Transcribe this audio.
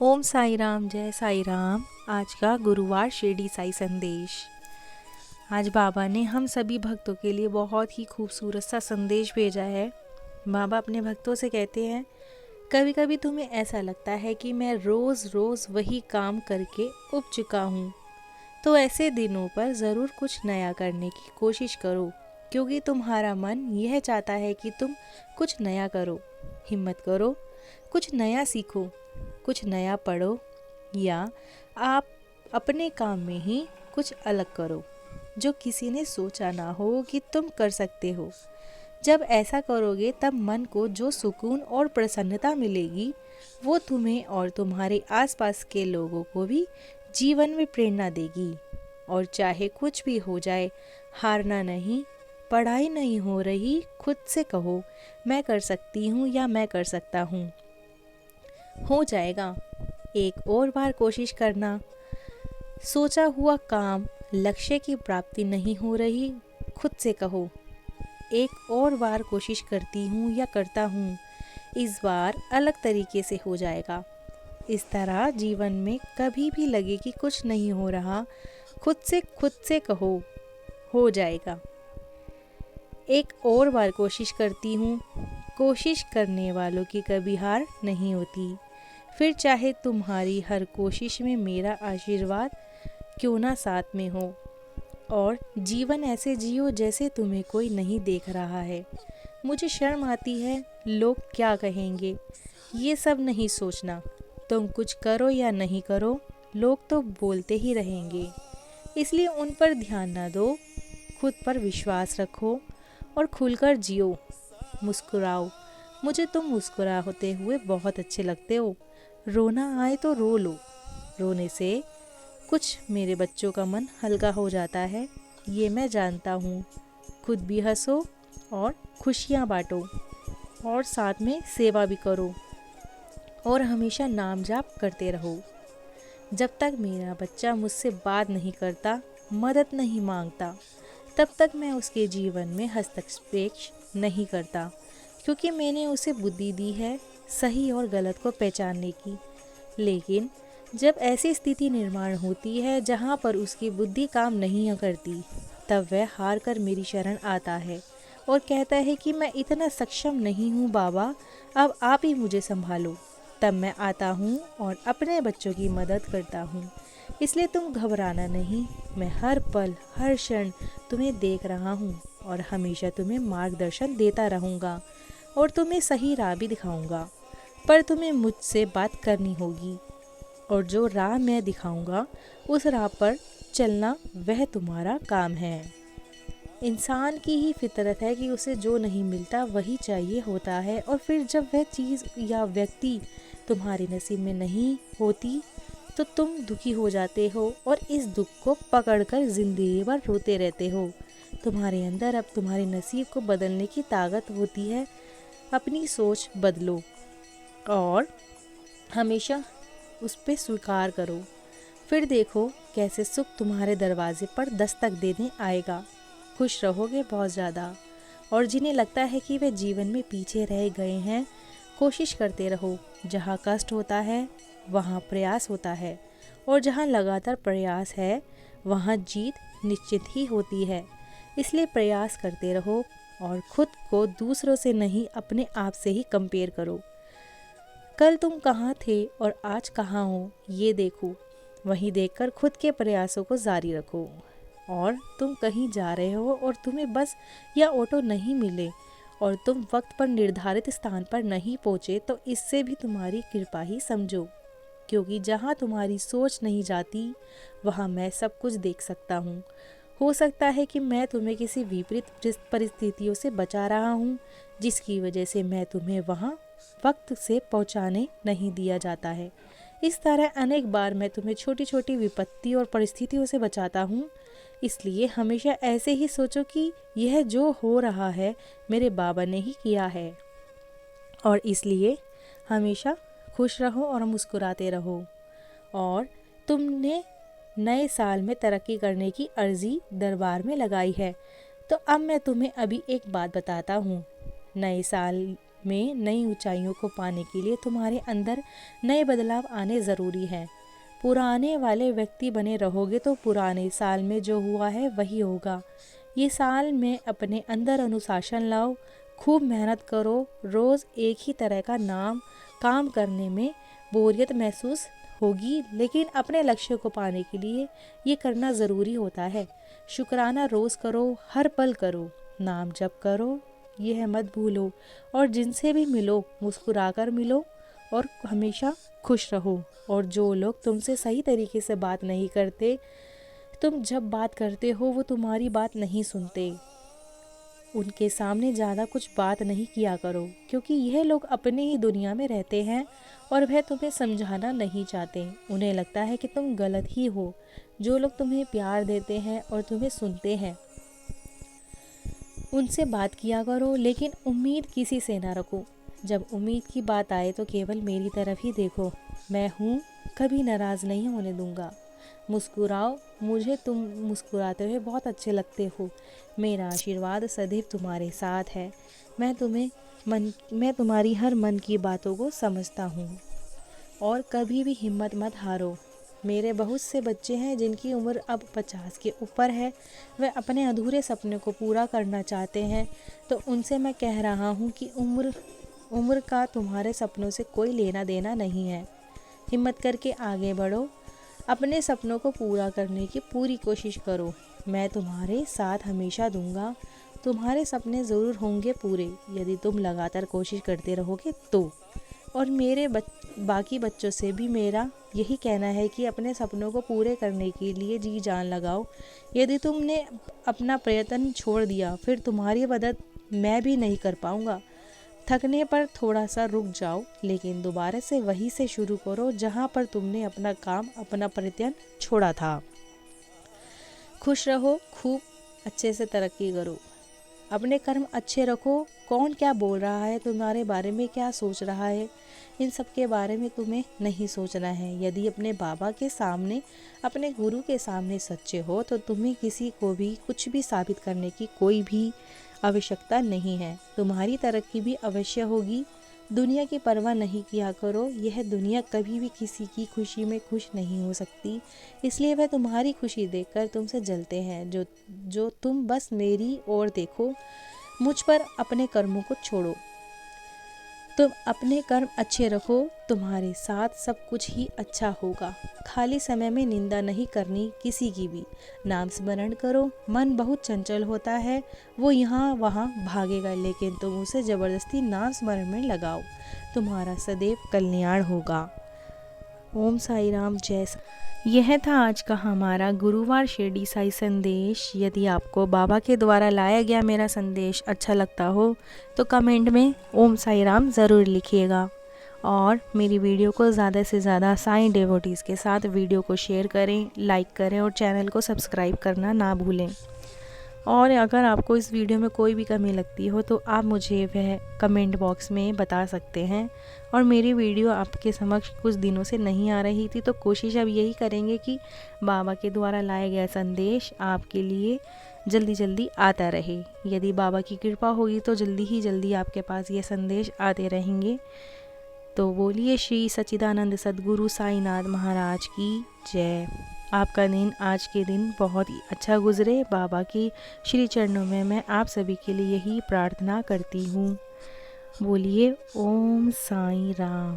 ओम साई राम, जय साई राम। आज का गुरुवार शिरडी साई संदेश। आज बाबा ने हम सभी भक्तों के लिए बहुत ही खूबसूरत सा संदेश भेजा है। बाबा अपने भक्तों से कहते हैं, कभी कभी तुम्हें ऐसा लगता है कि मैं रोज़ रोज़ वही काम करके उब चुका हूँ, तो ऐसे दिनों पर ज़रूर कुछ नया करने की कोशिश करो, क्योंकि तुम्हारा मन यह चाहता है कि तुम कुछ नया करो। हिम्मत करो, कुछ नया सीखो, कुछ नया पढ़ो, या आप अपने काम में ही कुछ अलग करो जो किसी ने सोचा ना हो कि तुम कर सकते हो। जब ऐसा करोगे तब मन को जो सुकून और प्रसन्नता मिलेगी वो तुम्हें और तुम्हारे आसपास के लोगों को भी जीवन में प्रेरणा देगी। और चाहे कुछ भी हो जाए, हारना नहीं। पढ़ाई नहीं हो रही, खुद से कहो मैं कर सकती हूँ या मैं कर सकता हूँ। हो जाएगा। एक और बार कोशिश करना। सोचा हुआ काम, लक्ष्य की प्राप्ति नहीं हो रही, खुद से कहो एक और बार कोशिश करती हूँ या करता हूँ, इस बार अलग तरीके से हो जाएगा। इस तरह जीवन में कभी भी लगे कि कुछ नहीं हो रहा, खुद से कहो हो जाएगा। एक और बार कोशिश करती हूँ। कोशिश करने वालों की कभी हार नहीं होती। फिर चाहे तुम्हारी हर कोशिश में मेरा आशीर्वाद क्यों ना साथ में हो। और जीवन ऐसे जियो जैसे तुम्हें कोई नहीं देख रहा है। मुझे शर्म आती है, लोग क्या कहेंगे, ये सब नहीं सोचना। तुम कुछ करो या नहीं करो, लोग तो बोलते ही रहेंगे, इसलिए उन पर ध्यान ना दो। खुद पर विश्वास रखो और खुलकर जियो। मुस्कुराओ। मुझे तुम मुस्कुरा होते हुए बहुत अच्छे लगते हो। रोना आए तो रो लो। रोने से कुछ मेरे बच्चों का मन हल्का हो जाता है, ये मैं जानता हूँ। खुद भी हंसो और खुशियाँ बांटो, और साथ में सेवा भी करो, और हमेशा नाम जाप करते रहो। जब तक मेरा बच्चा मुझसे बात नहीं करता, मदद नहीं मांगता, तब तक मैं उसके जीवन में हस्तक्षेप नहीं करता, क्योंकि मैंने उसे बुद्धि दी है सही और गलत को पहचानने की। लेकिन जब ऐसी स्थिति निर्माण होती है जहाँ पर उसकी बुद्धि काम नहीं करती, तब वह हार कर मेरी शरण आता है और कहता है कि मैं इतना सक्षम नहीं हूँ बाबा, अब आप ही मुझे संभालो। तब मैं आता हूँ और अपने बच्चों की मदद करता हूँ। इसलिए तुम घबराना नहीं। मैं हर पल हर क्षण तुम्हें देख रहा हूँ और हमेशा तुम्हें मार्गदर्शन देता रहूँगा और तुम्हें सही राह भी दिखाऊँगा। पर तुम्हें मुझसे बात करनी होगी, और जो राह मैं दिखाऊंगा उस राह पर चलना वह तुम्हारा काम है। इंसान की ही फितरत है कि उसे जो नहीं मिलता वही चाहिए होता है, और फिर जब वह चीज़ या व्यक्ति तुम्हारे नसीब में नहीं होती तो तुम दुखी हो जाते हो और इस दुख को पकड़कर जिंदगी भर रोते रहते हो। तुम्हारे अंदर अब तुम्हारे नसीब को बदलने की ताकत होती है। अपनी सोच बदलो और हमेशा उस पे स्वीकार करो। फिर देखो कैसे सुख तुम्हारे दरवाजे पर दस्तक देने आएगा। खुश रहोगे बहुत ज़्यादा। और जिन्हें लगता है कि वे जीवन में पीछे रह गए हैं, कोशिश करते रहो। जहाँ कष्ट होता है वहाँ प्रयास होता है, और जहाँ लगातार प्रयास है वहाँ जीत निश्चित ही होती है। इसलिए प्रयास करते रहो और खुद को दूसरों से नहीं, अपने आप से ही कंपेयर करो। कल तुम कहाँ थे और आज कहाँ हो, ये देखो। वहीं देखकर खुद के प्रयासों को जारी रखो। और तुम कहीं जा रहे हो और तुम्हें बस या ऑटो नहीं मिले और तुम वक्त पर निर्धारित स्थान पर नहीं पहुँचे, तो इससे भी तुम्हारी कृपा ही समझो, क्योंकि जहाँ तुम्हारी सोच नहीं जाती वहाँ मैं सब कुछ देख सकता हूँ। हो सकता है कि मैं तुम्हें किसी विपरीत परिस्थितियों से बचा रहा हूँ, जिसकी वजह से मैं तुम्हें वहाँ वक्त से पहुँचाने नहीं दिया जाता है। इस तरह अनेक बार मैं तुम्हें छोटी छोटी विपत्ति और परिस्थितियों से बचाता हूँ। इसलिए हमेशा ऐसे ही सोचो कि यह जो हो रहा है मेरे बाबा ने ही किया है, और इसलिए हमेशा खुश रहो और मुस्कुराते रहो। और तुमने नए साल में तरक्की करने की अर्जी दरबार में लगाई है, तो अब मैं तुम्हें अभी एक बात बताता हूँ। नए साल में नई ऊंचाइयों को पाने के लिए तुम्हारे अंदर नए बदलाव आने ज़रूरी हैं। पुराने वाले व्यक्ति बने रहोगे तो पुराने साल में जो हुआ है वही होगा। ये साल में अपने अंदर अनुशासन लाओ, खूब मेहनत करो। रोज़ एक ही तरह का काम करने में बोरियत महसूस होगी, लेकिन अपने लक्ष्य को पाने के लिए ये करना ज़रूरी होता है। शुक्राना रोज़ करो, हर पल करो, नाम जप करो, यह मत भूलो। और जिनसे भी मिलो मुस्कुराकर मिलो और हमेशा खुश रहो। और जो लोग तुमसे सही तरीके से बात नहीं करते, तुम जब बात करते हो वो तुम्हारी बात नहीं सुनते, उनके सामने ज़्यादा कुछ बात नहीं किया करो, क्योंकि यह लोग अपने ही दुनिया में रहते हैं और वह तुम्हें समझाना नहीं चाहते। उन्हें लगता है कि तुम गलत ही हो। जो लोग तुम्हें प्यार देते हैं और तुम्हें सुनते हैं, उनसे बात किया करो, लेकिन उम्मीद किसी से ना रखो। जब उम्मीद की बात आए तो केवल मेरी तरफ ही देखो। मैं हूँ, कभी नाराज़ नहीं होने दूंगा। मुस्कुराओ, मुझे तुम मुस्कुराते हुए बहुत अच्छे लगते हो। मेरा आशीर्वाद सदैव तुम्हारे साथ है। मैं तुम्हारी हर मन की बातों को समझता हूँ। और कभी भी हिम्मत मत हारो। मेरे बहुत से बच्चे हैं जिनकी उम्र अब 50 के ऊपर है। वे अपने अधूरे सपने को पूरा करना चाहते हैं, तो उनसे मैं कह रहा हूँ कि उम्र का तुम्हारे सपनों से कोई लेना देना नहीं है। हिम्मत करके आगे बढ़ो, अपने सपनों को पूरा करने की पूरी कोशिश करो। मैं तुम्हारे साथ हमेशा दूंगा। तुम्हारे सपने ज़रूर होंगे पूरे, यदि तुम लगातार कोशिश करते रहोगे तो। और मेरे बाकी बच्चों से भी मेरा यही कहना है कि अपने सपनों को पूरे करने के लिए जी जान लगाओ। यदि तुमने अपना प्रयत्न छोड़ दिया, फिर तुम्हारी मदद मैं भी नहीं कर पाऊँगा। थकने पर थोड़ा सा रुक जाओ, लेकिन दोबारा से वहीं से शुरू करो जहाँ पर तुमने अपना प्रयत्न छोड़ा था। खुश रहो, खूब अच्छे से तरक्की करो, अपने कर्म अच्छे रखो। कौन क्या बोल रहा है, तुम्हारे बारे में क्या सोच रहा है, इन सब के बारे में तुम्हें नहीं सोचना है। यदि अपने बाबा के सामने, अपने गुरु के सामने सच्चे हो, तो तुम्हें किसी को भी कुछ भी साबित करने की कोई भी आवश्यकता नहीं है। तुम्हारी तरक्की भी अवश्य होगी। दुनिया की परवाह नहीं किया करो। यह दुनिया कभी भी किसी की खुशी में खुश नहीं हो सकती, इसलिए वह तुम्हारी खुशी देखकर तुमसे जलते हैं। जो तुम बस मेरी ओर देखो, मुझ पर अपने कर्मों को छोड़ो। तुम अपने कर्म अच्छे रखो, तुम्हारे साथ सब कुछ ही अच्छा होगा। खाली समय में निंदा नहीं करनी किसी की भी। नाम स्मरण करो। मन बहुत चंचल होता है, वो यहाँ वहाँ भागेगा, लेकिन तुम उसे ज़बरदस्ती नाम स्मरण में लगाओ, तुम्हारा सदैव कल्याण होगा। ओम साई राम। जय यह था आज का हमारा गुरुवार शिरडी साई संदेश। यदि आपको बाबा के द्वारा लाया गया मेरा संदेश अच्छा लगता हो तो कमेंट में ओम साई राम ज़रूर लिखिएगा। और मेरी वीडियो को ज़्यादा से ज़्यादा साईं डिवोटीज़ के साथ वीडियो को शेयर करें, लाइक करें और चैनल को सब्सक्राइब करना ना भूलें। और अगर आपको इस वीडियो में कोई भी कमी लगती हो तो आप मुझे वह कमेंट बॉक्स में बता सकते हैं। और मेरी वीडियो आपके समक्ष कुछ दिनों से नहीं आ रही थी, तो कोशिश अब यही करेंगे कि बाबा के द्वारा लाया गया संदेश आपके लिए जल्दी जल्दी आता रहे। यदि बाबा की कृपा होगी तो जल्दी आपके पास ये संदेश आते रहेंगे। तो बोलिए श्री सच्चिदानंद सद्गुरु साईनाथ महाराज की जय। आपका दिन आज के दिन बहुत ही अच्छा गुजरे। बाबा के श्री चरणों में मैं आप सभी के लिए यही प्रार्थना करती हूँ। बोलिए ओम साई राम।